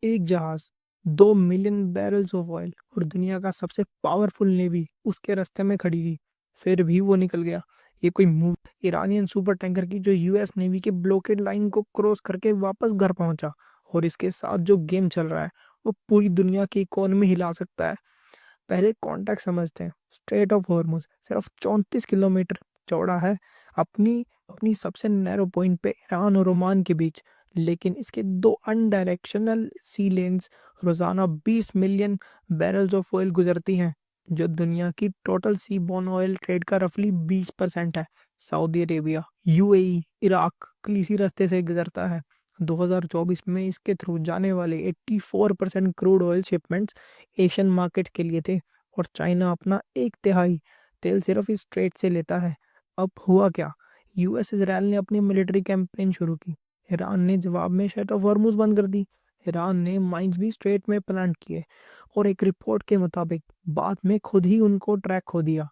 एक जहाज, 2 million barrels of oil और दुनिया का सबसे पावरफुल नेवी उसके रास्ते में खड़ी थी। फिर भी वो निकल गया। ये कोई मूव ईरानियन सुपर टैंकर की जो यूएस नेवी के ब्लॉकेड लाइन को क्रॉस करके वापस घर पहुंचा। और इसके साथ जो गेम चल रहा है वो पूरी दुनिया की इकोनॉमी हिला सकता है। पहले कॉन्टेक्स्ट समझते हैं। स्ट्रेट ऑफ हॉर्मुज सिर्फ 34 किलोमीटर चौड़ा है, अपनी अपनी सबसे नैरो पॉइंट पे ईरान और ओमान के बीच। लेकिन इसके दो अनडायरेक्शनल सी लेन्स रोजाना 20 मिलियन बैरल्स ऑफ ऑयल गुजरती हैं, जो दुनिया की total seaborne oil trade का रफली 20% है। सऊदी अरेबिया, यूएई, इराक इसी रास्ते से गुजरता है। 2024 में इसके थ्रू जाने वाले 84% crude oil shipments Asian market के लिए थे। और चाइना अपना एक तिहाई तेल सिर्फ इस स्ट्रेट से लेता है। अब हुआ क्या? यूएस इजराइल ने अपनी मिलिट्री कैंपेन शुरू की। ईरान ने जवाब में स्ट्रेट ऑफ हॉर्मुज बंद कर दी। ईरान ने माइंस भी स्ट्रेट में प्लांट किए और एक रिपोर्ट के मुताबिक बाद में खुद ही उनको ट्रैक खो दिया।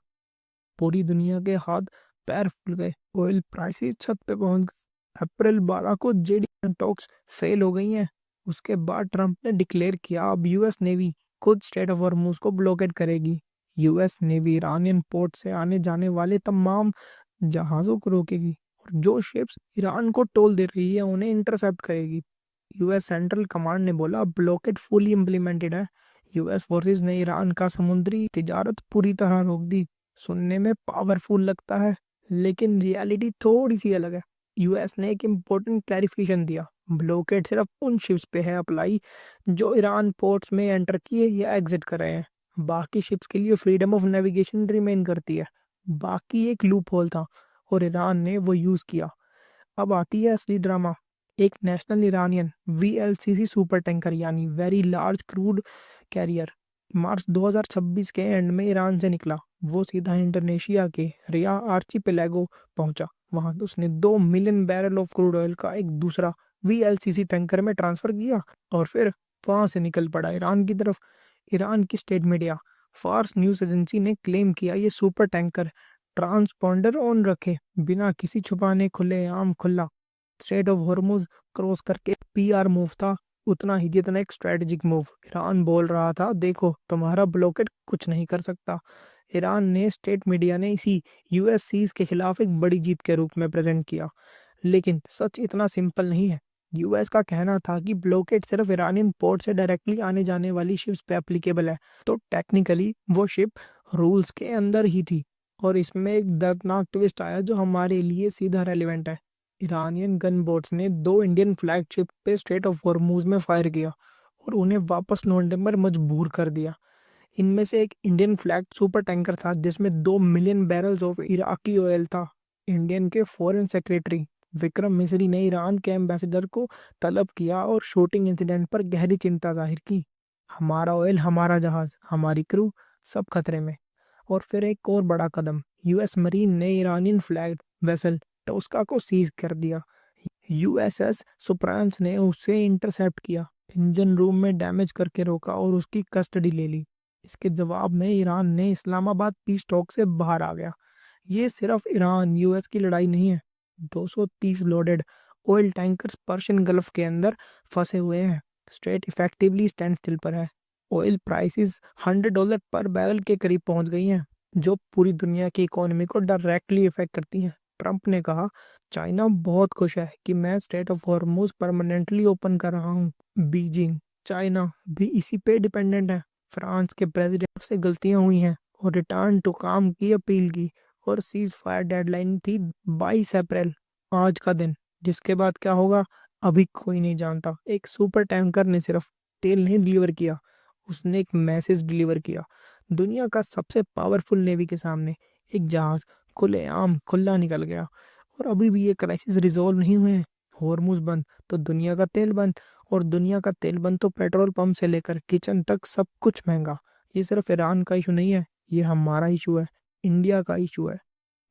पूरी दुनिया के हाथ पैर फूल गए। ऑयल प्राइसेस छत पे पहुंच गए। अप्रैल 12 को जेडी टॉक्स फेल हो गई हैं। उसके बाद ट्रंप ने डिक्लेयर किया अब यूएस नेवी खुद स्ट्रेट ऑफ हॉर्मुज को ब्लॉकेट करेगी। यूएस नेवी ईरानियन पोर्ट से आने जाने वाले तमाम जहाजों को रोकेगी और जो शिप्स ईरान को टोल दे रही है उन्हें इंटरसेप्ट करेगी। यूएस सेंट्रल कमांड ने बोला ब्लॉकेट फुली इम्प्लीमेंटेड है। यूएस फोर्सेस ने ईरान का समुद्री तिजारत पूरी तरह रोक दी। सुनने में पावरफुल लगता है, लेकिन रियलिटी थोड़ी सी अलग है। यूएस ने एक इम्पोर्टेंट क्लैरिफिकेशन दिया। ब्लॉकेड सिर्फ उन शिप्स पे है अप्लाई जो ईरान पोर्ट्स में एंटर किए या एग्जिट कर रहे हैं। बाकी शिप्स के लिए फ्रीडम ऑफ नेविगेशन रिमेन करती है। बाकी एक लूप होल था और ईरान ने वो यूज किया। अब आती है असली ड्रामा। एक national Iranian VLCC super tanker यानी वेरी लार्ज क्रूड कैरियर मार्च 2026 के एंड में ईरान से निकला। वो सीधा इंडोनेशिया के रिया आर्चिपेलागो पहुंचा। वहां तो उसने 2 million barrel of crude oil का एक दूसरा वीएलसीसी टैंकर में ट्रांसफर किया और फिर वहां से निकल पड़ा ईरान की तरफ। ईरान की state media Fars news agency ने क्लेम किया ये सुपर टैंकर ट्रांसपॉन्डर ऑन रखे बिना किसी छुपाने खुलेआम खुला स्ट्रेट ऑफ हॉर्मुज क्रॉस करके पीआर मूव था। उतना ही जितना एक स्ट्रेटेजिक मूव। ईरान बोल रहा था देखो तुम्हारा ब्लॉकेट कुछ नहीं कर सकता। ईरान ने स्टेट मीडिया ने इसी यूएस सीज के खिलाफ एक बड़ी जीत के रूप में प्रेजेंट किया। लेकिन सच इतना सिंपल नहीं है। यूएस का कहना था कि ब्लॉकेट सिर्फ ईरानियन पोर्ट से डायरेक्टली आने जाने वाली शिप्स पे एप्लीकेबल है। तो टेक्निकली वो शिप रूल्स के अंदर ही थी। और इसमें एक दर्दनाक ट्विस्ट आया जो हमारे लिए सीधा रेलिवेंट है। ईरानियन गन बोट्स ने दो इंडियन फ्लैग शिप पे स्ट्रेट ऑफ हॉर्मुज में फायर किया और उन्हें वापस लौटने पर मजबूर कर दिया। इनमें से एक इंडियन फ्लैग सुपर टैंकर था जिसमें 2 million barrels of Iraqi oil था। इंडियन के फॉरेन सेक्रेटरी विक्रम मिस्री ने ईरान के एम्बेसडर को तलब किया और शूटिंग इंसिडेंट पर गहरी चिंता जाहिर की। हमारा ऑयल, हमारा जहाज, हमारी क्रू, सब खतरे में। और फिर एक और बड़ा कदम, यूएस मरीन ने ईरानियन फ्लैग वेसल टोस्का को सीज कर दिया। यूएसएस सुप्रांस ने उसे इंटरसेप्ट किया, इंजन रूम में डैमेज करके रोका और उसकी कस्टडी ले ली। इसके जवाब में ईरान ने इस्लामाबाद पीस टॉक से बाहर आ गया। ये सिर्फ ईरान यूएस की लड़ाई नहीं है। 230 loaded oil tankers Persian gulf के अंदर फंसे हुए हैं। स्ट्रेट इफेक्टिवली स्टैंड स्टिल पर है। ऑयल प्राइसेस $100 पर बैरल के करीब पहुंच गई हैं, जो पूरी दुनिया की इकोनॉमी को डायरेक्टली इफेक्ट करती है। ट्रंप ने कहा चाइना बहुत खुश है कि मैं straight of Hormuz permanently open कर रहा हूँ। बीजिंग, चाइना भी इसी पे डिपेंडेंट है। फ्रांस के प्रेसिडेंट से गलतियां हुई हैं और रिटर्न टू काम की अपील की। और सीज फायर डेडलाइन थी 22 अप्रैल, आज का दिन। जिसके बाद क्या होगा अभी कोई नहीं जानता। एक सुपर टैंकर ने सिर्फ तेल नहीं डिलीवर किया, उसने एक मैसेज डिलीवर किया। दुनिया का सबसे पावरफुल नेवी के सामने एक जहाज खुलेआम खुला निकल गया। और अभी भी ये क्राइसिस रिजॉल्व नहीं हुए हैं। हॉर्मुज बंद तो दुनिया का तेल बंद, और दुनिया का तेल बंद तो पेट्रोल पंप से लेकर किचन तक सब कुछ महंगा। ये सिर्फ ईरान का इशू नहीं है, ये हमारा इशू है, इंडिया का इशू है।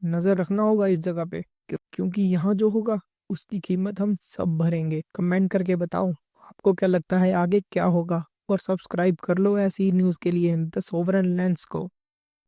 नजर रखना होगा इस जगह पे, क्योंकि यहाँ जो होगा उसकी कीमत हम सब भरेंगे। कमेंट करके बताओ आपको क्या लगता है आगे क्या होगा, और सब्सक्राइब कर लो ऐसी न्यूज़ के लिए द सोवरेन लेंस को।